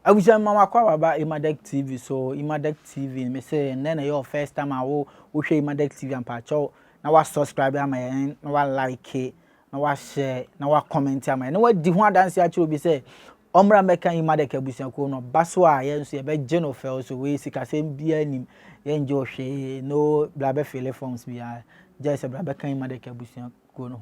Abuja mama kwa baba Emadek TV so Emadek TV me say na your first time I wo hwe Emadek TV ampa cho na wa subscribe ama yen na wa like na wa share na wa comment ama na wa di ho adanse a che be say omra meka Emadek abusianko no baso a yen so ye be geno fel so we sikasem bia nim yen je hwe no blabe fele forms bia just blabe kan Emadek abusianko no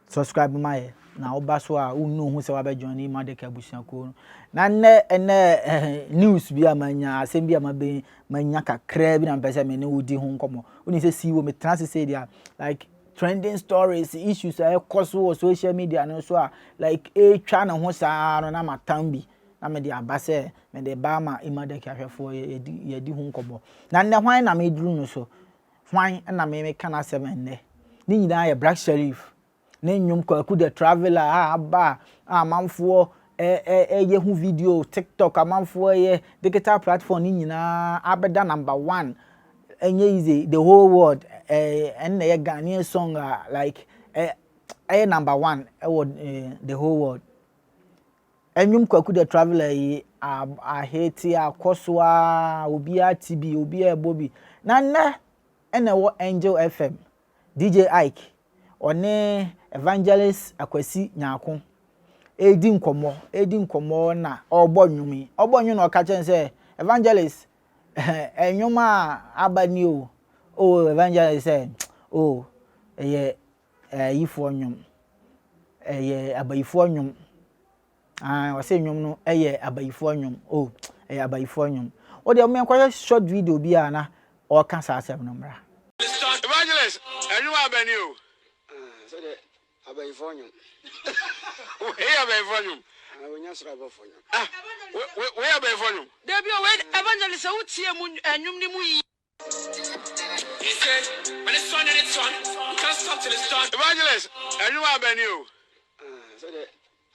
subscribe my na obaso a unu hu se wa be join Emadek abusianko na ne news bi amanya asem bi amabe manya kakra bi na mpese me ne odi hu nkomo oni se si wo me trans say dia like trending stories issues cause wo social media no so a like twa na ho saa no na matambi na me de abase me de ba ma Emadek ahwefo ye di hu nkomo na ne hwan na me duru no so hwan na me kana 7 ne ni nyina ye Black Sherif ne nyum Kwaku the traveler aba amanfo ye hu video TikTok amanfo ye digital platform ni nyina abeda number 1 enye easy the whole world and ye Ghanaian song like number 1 the whole world enyum Kwaku the traveler yi a hate akoswa obi atibi obi ebobi na ne ene wo Angel FM DJ Ike one Evangelist Akwasi Nyarko edi nkomo na ogbonwumi na okachen say Evangelist enyuma abani o Evangelist say yifo nyum abayifo nyum o say nyum no abayifo nyum abayifo nyum o de me kwaya short video bi ana o ka sa asem no mra Evangelist enyuma abani o so de abayifo nyum Evangelist Evangelist who tie mu enwum ni mu yi. He said, when it's sun and it's sun, you can't stop till it's done. Evangelist, enwum abani o. So the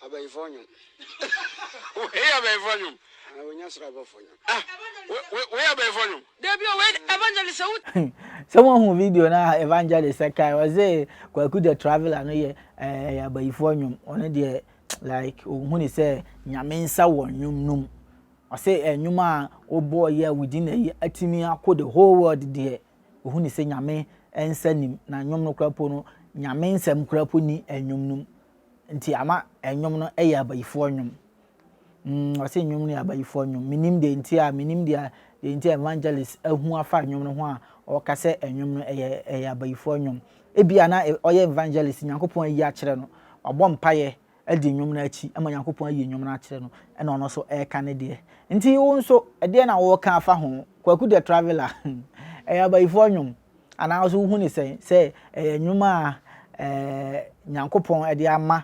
abayifo nyum. Evangelist nyum. Where abayifo nyum? Evangelist who someone who video na Evangelist kai was say Kwaku the traveler no ye abayifo nyum one de like who ni say nyame nsa wo nyum num o say enyum a obo ye within a atimi akọ the whole world there who ni say nyame ensa nim na nyum no krapo no nyame nsam krapo ni enyum num nti ama enyum no abayifo nyum o say nyum ni abayifo nyum minim de nti a minim de nti Evangelist ahu afa nyum no ho a o ka say enyum no abayifo nyum ebia na oye Evangelist Nyankopon ayi a kire no obọ mpaye edi nyum na achi ama Nyankopon ayi nyum na akire no ena ono so ka ne de nti wo nso ede na wo ka afa ho Kwaku the traveler abayifo nyum ana so hu ni say nyum a Nyankopon ede ama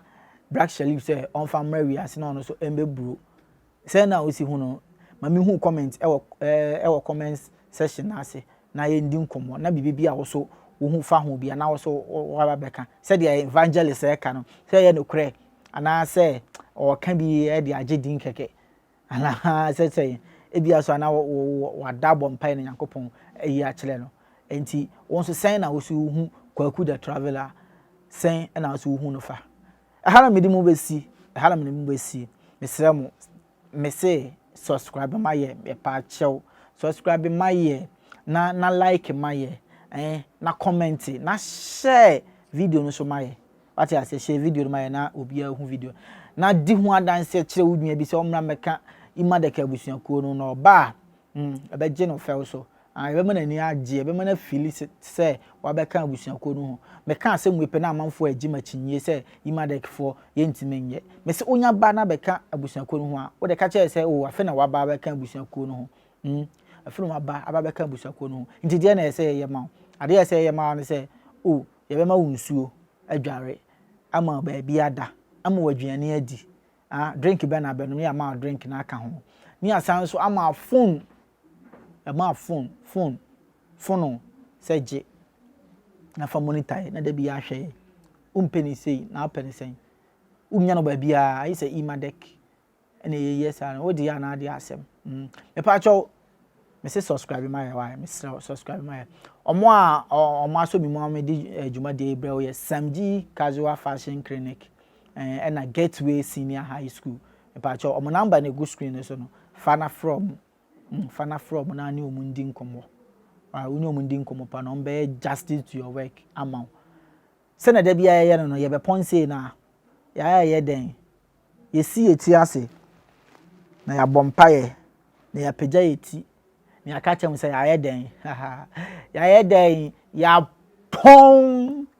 Black Sherif say on fa mrawi ase na ono so embeburo say na o si hu no mami hu comment ewo comments section na ase na ye ndi nkomo na bibibi a wo so wo hu fa ho bia na wo so wa beka say the Evangelist ka no say ye no kre ana say o kan bi e de agedin keke ana say ebia so ana wa dabo mpai na Nyankopon ayi a kire no enti won so sen na wo so hu Kwaku the traveler sen na wo so hu no fa hala me di mu besi mesra mu me say subscribe my ye pa chew subscribe my ye na like my ye na comment na share video no so my ye what I say share video my na obi hu video na di hu adanse kire wudua bi se omra meka Emadek abusianko no no ba ebe je no fel so ebe mana ni age ebe mana feel say wa be kan abusianko no ho me kan asem wepe na amanfo agima chinye say Emadek fo ye ntimenye me se onya ba na be kan abusianko no ho a wo de ka kire say o afa na wa ba be kan abusianko no ho afa na wa ba aba be kan abusianko no ho nti de na say ye ma ade ye say ye ma no say o ye be ma wunsuo adware ama ba bi ada ama wadwane adi drink be na be no ya ma drink na aka ho ni asan so ama phone phone seje na fa monitor na da bi ya hwe umpeni sei na apeni sei unya no ba bia ayi se Emadek ene yes ana odi ya na ade asem me pa cho me se subscribe my why me subscribe my omo aso mi mo amedi adwuma de ebrel ye Samji Casual Fashion Clinic and a Gateway Senior High School me pa cho omo number na go screen so no fana from na ni omundi nkomo woni omundi nkomo pa no be justice to your work amount se na da bia ye no ye be ponse na ya ye den ye si eti ase na ya bompaye na ya pagya eti na ya ka chem se ya ye den ya ye den ya pon